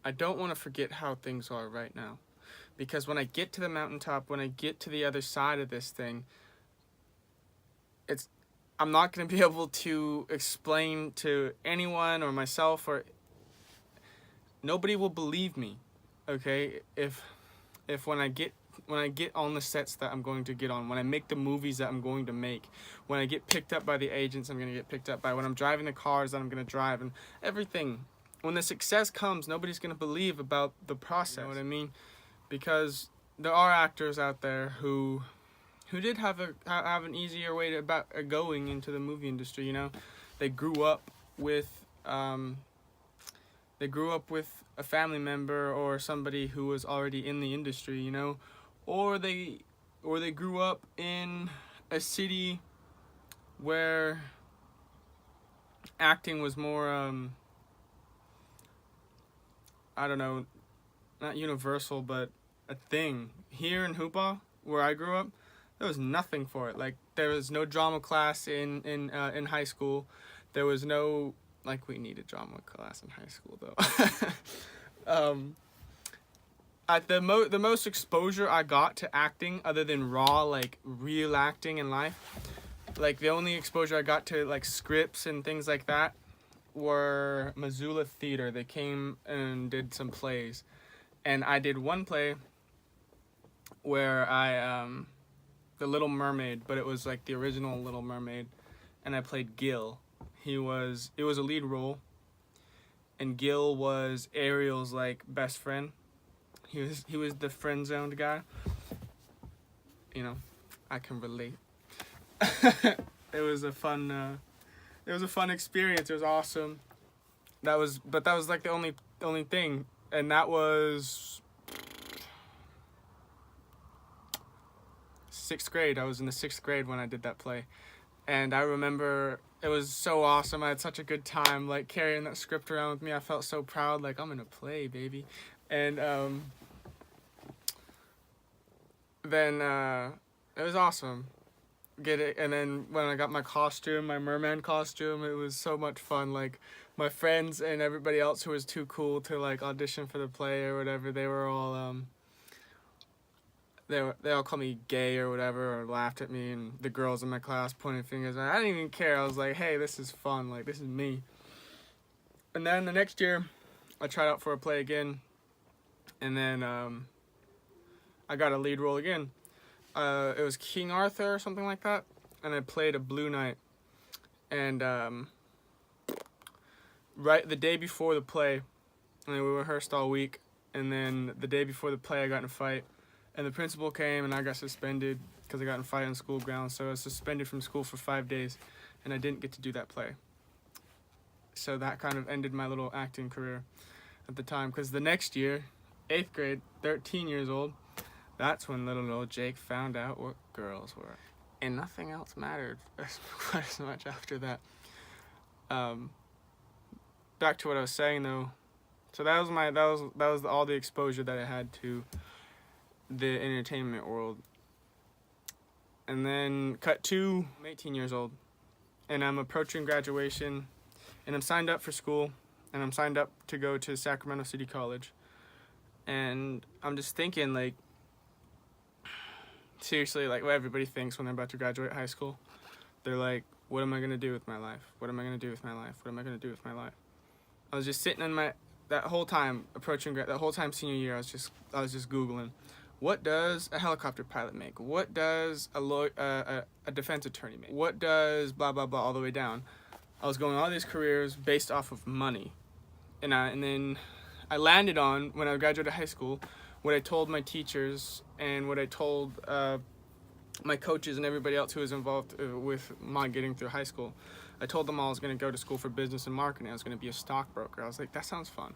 I don't want to forget how things are right now. Because when I get to the mountaintop, when I get to the other side of this thing, it's I'm not going to be able to explain to anyone or myself, or nobody will believe me. Okay? If when I get on the sets that I'm going to get on, when I make the movies that I'm going to make, when I get picked up by the agents I'm going to get picked up by, when I'm driving the cars that I'm going to drive, and everything, when the success comes, nobody's going to believe about the process. You know what I mean? Because there are actors out there who did have an easier way to about going into the movie industry. You know, they grew up with they grew up with a family member or somebody who was already in the industry. You know, or they grew up in a city where acting was more I don't know, not universal, but a thing. Here in Hoopa, where I grew up, there was nothing for it. Like, there was no drama class in high school. There was no, like, we needed drama class in high school though. At the most exposure I got to acting, other than raw, like, real acting in life, like, the only exposure I got to, like, scripts and things like that were Missoula Theater. They came and did some plays, and I did one play where the Little Mermaid, but it was like the original Little Mermaid, and I played Gil. It was a lead role, and Gil was Ariel's like best friend. He was the friend zoned guy. You know, I can relate. It was a fun experience. It was awesome. That was like the only thing, and that was sixth grade. I was in the sixth grade when I did that play, and I remember it was so awesome. I had such a good time, like, carrying that script around with me. I felt so proud, like, I'm in a play, baby. And then it was awesome. Get it. And then when I got my costume, my merman costume, it was so much fun. Like, my friends and everybody else who was too cool to like audition for the play or whatever, they were all they all called me gay or whatever, or laughed at me, and the girls in my class pointing fingers. I didn't even care. I was like, hey, this is fun. Like, this is me. And then the next year, I tried out for a play again, and then I got a lead role again. It was King Arthur or something like that, and I played a Blue Knight. And right the day before the play, and we rehearsed all week, and then the day before the play, I got in a fight, and the principal came, and I got suspended because I got in a fight on school grounds. So I was suspended from school for 5 days, and I didn't get to do that play. So that kind of ended my little acting career at the time, because the next year, 8th grade, 13 years old, that's when little old Jake found out what girls were. And nothing else mattered quite as much after that. Back to what I was saying though. So that was all the exposure that I had to the entertainment world. And then cut to, I'm 18 years old, and I'm approaching graduation, and I'm signed up for school, and I'm signed up to go to Sacramento City College. And I'm just thinking, like, seriously, like what everybody thinks when they're about to graduate high school. They're like, what am I going to do with my life? What am I going to do with my life? What am I going to do with my life? I was just sitting in that whole time senior year, I was just Googling, what does a helicopter pilot make? What does a defense attorney make? What does blah, blah, blah, all the way down? I was going all these careers based off of money. And then I landed on, when I graduated high school, what I told my teachers and what I told my coaches and everybody else who was involved with my getting through high school. I told them all I was going to go to school for business and marketing. I was going to be a stockbroker. I was like, that sounds fun.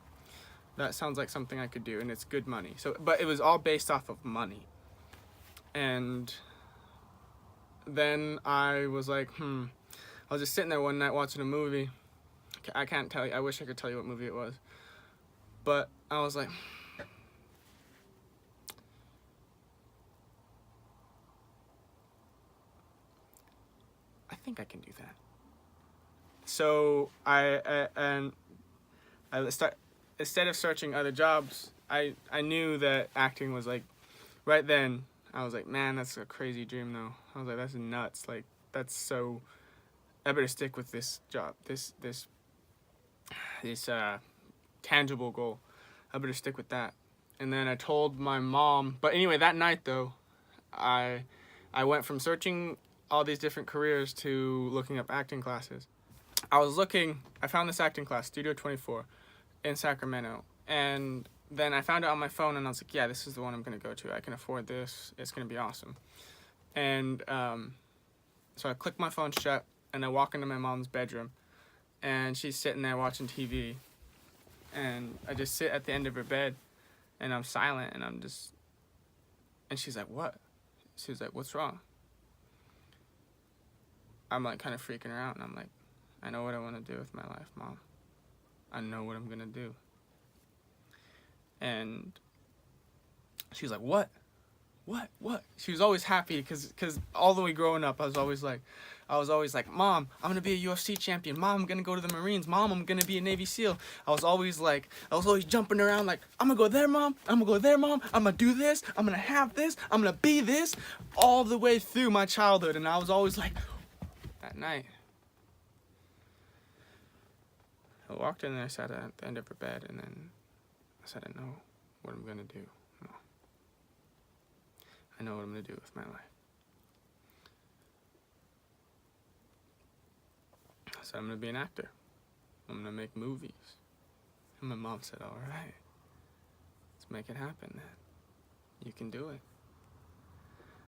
That sounds like something I could do, and it's good money. So, but it was all based off of money. And then I was like, I was just sitting there one night watching a movie. I can't tell you. I wish I could tell you what movie it was. But I was like, I think I can do that. So I instead of searching other jobs, I knew that acting was like, right then, I was like, man, that's a crazy dream though. I was like, that's nuts. Like, that's so, I better stick with this job, this tangible goal. I better stick with that. And then I told my mom, but anyway, that night though, I went from searching all these different careers to looking up acting classes. I found this acting class, Studio 24, in Sacramento. And then I found it on my phone and I was like, yeah, this is the one I'm going to go to. I can afford this. It's going to be awesome. And so I click my phone shut and I walk into my mom's bedroom and she's sitting there watching TV. And I just sit at the end of her bed and I'm silent and and she's like, what? She was like, what's wrong? I'm like kind of freaking her out and I'm like, I know what I want to do with my life, Mom. I know what I'm going to do. And she was like, what? What? She was always happy because all the way growing up, I was always like, Mom, I'm going to be a UFC champion. Mom, I'm going to go to the Marines. Mom, I'm going to be a Navy SEAL. I was always jumping around like, I'm going to go there, Mom. I'm going to go there, Mom. I'm going to do this. I'm going to have this. I'm going to be this all the way through my childhood. And I was always like, that night, I walked in and I sat at the end of her bed and then I said, I know what I'm going to do. No. I know what I'm going to do with my life. I said, I'm going to be an actor. I'm going to make movies. And my mom said, all right, let's make it happen then. You can do it.